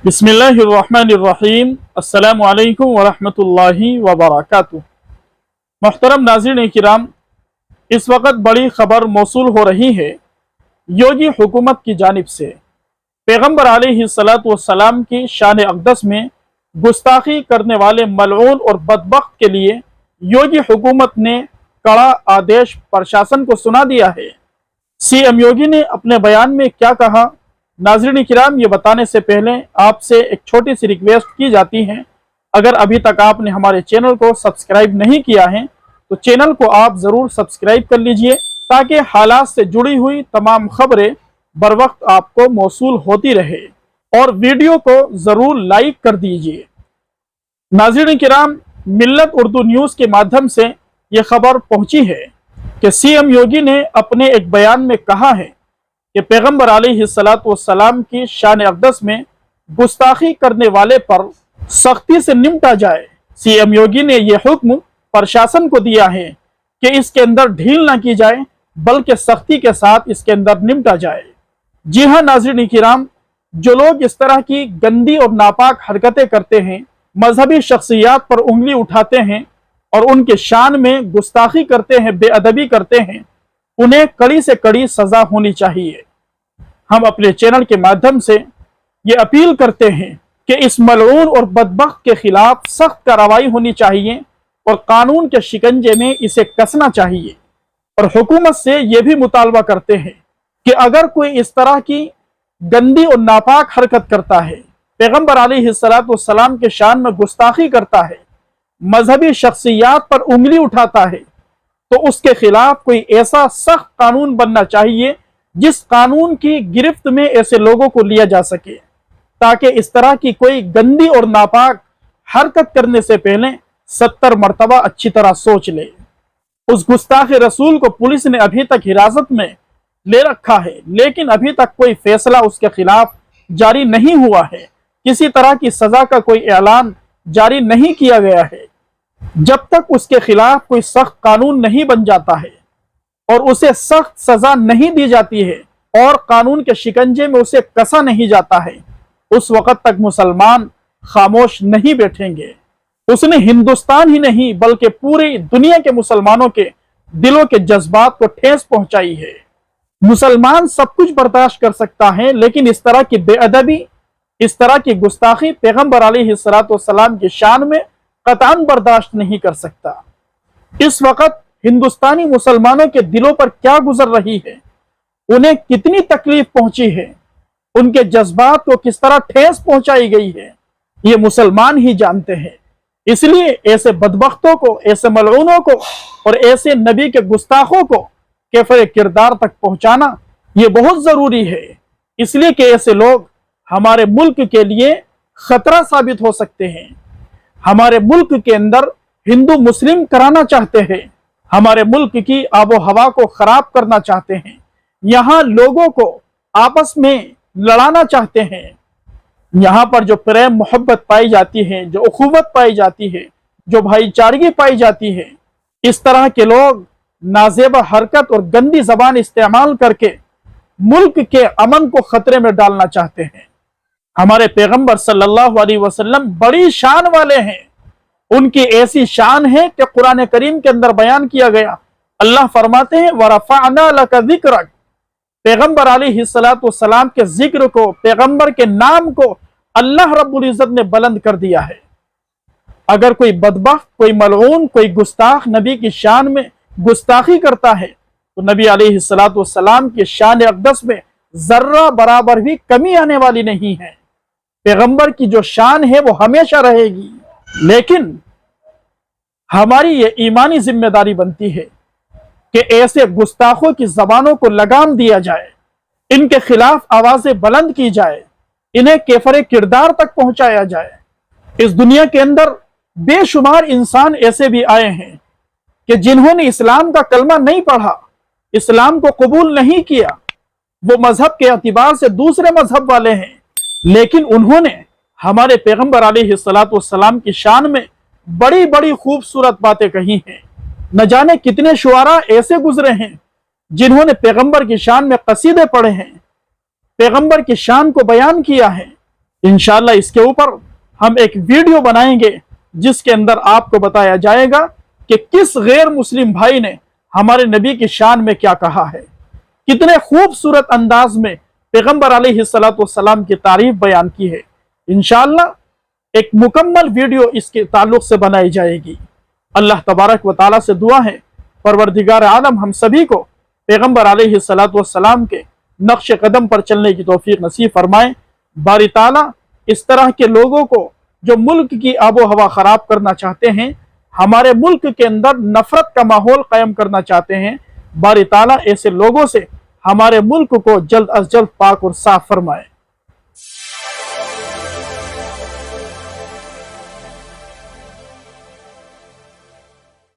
बिस्मिल्लाहिर्रहमानिर्रहीम। अस्सलामु अलैकुम वरहमतुल्लाहि वबरकातुहू। मोहतरम नाज़रीन किराम, इस वक्त बड़ी खबर मौसूल हो रही है योगी हुकूमत की जानिब से पैगम्बर अलैहिस्सलातु वस्सलाम की शान अक़दस में गुस्ताखी करने वाले मलऊन और बदबख्त के लिए योगी हुकूमत ने कड़ा आदेश प्रशासन को सुना दिया है। सीएम योगी ने अपने बयान में क्या कहा, नाज़रीन किराम, ये बताने से पहले आपसे एक छोटी सी रिक्वेस्ट की जाती है। अगर अभी तक आपने हमारे चैनल को सब्सक्राइब नहीं किया है तो चैनल को आप ज़रूर सब्सक्राइब कर लीजिए ताकि हालात से जुड़ी हुई तमाम खबरें बर वक्त आपको मौसूल होती रहे, और वीडियो को ज़रूर लाइक कर दीजिए। नाज़रीन किराम, मिल्लत उर्दू न्यूज़ के माध्यम से ये खबर पहुंची है कि सीएम योगी ने अपने एक बयान में कहा है कि पैगम्बर अलैहिस्सलातु वस्सलाम की शान अक़दस में गुस्ताखी करने वाले पर सख्ती से निपटा जाए। सीएम योगी ने यह हुक्म प्रशासन को दिया है कि इसके अंदर ढील ना की जाए बल्कि सख्ती के साथ इसके अंदर निपटा जाए। जी हाँ नाज़रीन किराम, जो लोग इस तरह की गंदी और नापाक हरकतें करते हैं, मजहबी शख्सियात पर उंगली उठाते हैं और उनके शान में गुस्ताखी करते हैं, बेअदबी करते हैं, उन्हें कड़ी से कड़ी सजा होनी चाहिए। हम अपने चैनल के माध्यम से ये अपील करते हैं कि इस मलऊन और बदबख्त के खिलाफ सख्त कार्रवाई होनी चाहिए और कानून के शिकंजे में इसे कसना चाहिए। और हुकूमत से ये भी मुतालबा करते हैं कि अगर कोई इस तरह की गंदी और नापाक हरकत करता है, पैगम्बर अलैहिस्सलातु वस्सलाम के शान में गुस्ताखी करता है, मजहबी शख्सियात पर उंगली उठाता है, तो उसके खिलाफ कोई ऐसा सख्त कानून बनना चाहिए जिस कानून की गिरफ्त में ऐसे लोगों को लिया जा सके, ताकि इस तरह की कोई गंदी और नापाक हरकत करने से पहले 70 मरतबा अच्छी तरह सोच ले। उस गुस्ताख रसूल को पुलिस ने अभी तक हिरासत में ले रखा है, लेकिन अभी तक कोई फैसला उसके खिलाफ जारी नहीं हुआ है। किसी तरह की सजा का कोई ऐलान जारी नहीं किया गया है। जब तक उसके खिलाफ कोई सख्त कानून नहीं बन जाता है और उसे सख्त सजा नहीं दी जाती है और कानून के शिकंजे में उसे कसा नहीं जाता है, उस वक्त तक मुसलमान खामोश नहीं बैठेंगे। उसने हिंदुस्तान ही नहीं बल्कि पूरी दुनिया के मुसलमानों के दिलों के जज्बात को ठेस पहुंचाई है। मुसलमान सब कुछ बर्दाश्त कर सकता है, लेकिन इस तरह की बेअदबी, इस तरह की गुस्ताखी पैगम्बर अलैहिस्सलातु वस्सलाम की शान में कतई बर्दाश्त नहीं कर सकता। इस वक्त हिंदुस्तानी मुसलमानों के दिलों पर क्या गुजर रही है, उन्हें कितनी तकलीफ पहुंची है, उनके जज्बात को किस तरह ठेस पहुंचाई गई है, ये मुसलमान ही जानते हैं। इसलिए ऐसे बदबख्तों को, ऐसे मलऊनों को और ऐसे नबी के गुस्ताखों को कैफरे किरदार तक पहुंचाना ये बहुत जरूरी है। इसलिए कि ऐसे लोग हमारे मुल्क के लिए खतरा साबित हो सकते हैं। हमारे मुल्क के अंदर हिंदू मुस्लिम कराना चाहते हैं, हमारे मुल्क की आबो हवा को खराब करना चाहते हैं, यहाँ लोगों को आपस में लड़ाना चाहते हैं। यहाँ पर जो प्रेम मोहब्बत पाई जाती है, जो उखुवत पाई जाती है, जो भाईचारगी पाई जाती है, इस तरह के लोग नाजेबा हरकत और गंदी जबान इस्तेमाल करके मुल्क के अमन को खतरे में डालना चाहते हैं। हमारे पैगंबर सल्लल्लाहु अलैहि वसल्लम बड़ी शान वाले हैं। उनकी ऐसी शान है कि कुरान करीम के अंदर बयान किया गया, अल्लाह फरमाते हैं वरफ़अना लका ज़िक्रक, पैगंबर अलैहिस्सलातु वस्सलाम के जिक्र को, पैगंबर के नाम को अल्लाह रब्बुल इज़्ज़त ने बुलंद कर दिया है। अगर कोई बदबख्त, कोई मलऊन, कोई गुस्ताख नबी की शान में गुस्ताखी करता है तो नबी अलैहिस्सलातु वस्सलाम की शान अक़दस में जर्रा बराबर भी कमी आने वाली नहीं है। पैगंबर की जो शान है वो हमेशा रहेगी। लेकिन हमारी ये ईमानी जिम्मेदारी बनती है कि ऐसे गुस्ताखों की जबानों को लगाम दिया जाए, इनके खिलाफ आवाजें बुलंद की जाए, इन्हें कैफरे किरदार तक पहुंचाया जाए। इस दुनिया के अंदर बेशुमार इंसान ऐसे भी आए हैं कि जिन्होंने इस्लाम का कलमा नहीं पढ़ा, इस्लाम को कबूल नहीं किया, वो मजहब के एतबार से दूसरे मजहब वाले हैं, लेकिन उन्होंने हमारे पैगंबर अलैहिस्सलातु वस्सलाम की शान में बड़ी बड़ी खूबसूरत बातें कही हैं। न जाने कितने शुआरा ऐसे गुजरे हैं जिन्होंने पैगंबर की शान में कसीदे पढ़े हैं, पैगंबर की शान को बयान किया है। इंशाअल्लाह इसके ऊपर हम एक वीडियो बनाएंगे जिसके अंदर आपको बताया जाएगा कि किस गैर मुस्लिम भाई ने हमारे नबी की शान में क्या कहा है, कितने खूबसूरत अंदाज में पैगंबर अलैहिस्सलाम की तारीफ बयान की है। इंशाअल्लाह एक मुकम्मल वीडियो इसके ताल्लुक से बनाई जाएगी। अल्लाह तबारक व तआला से दुआ है परवरदिगार आलम हम सभी को पैगंबर अलैहिस्सलाम के नक्श कदम पर चलने की तौफीक नसीब फरमाए। बारी ताला इस तरह के लोगों को जो मुल्क की आबो हवा खराब करना चाहते हैं, हमारे मुल्क के अंदर नफरत का माहौल कायम करना चाहते हैं, बारी ताला ऐसे लोगों से हमारे मुल्क को जल्द अज जल्द पाक और साफ फरमाए।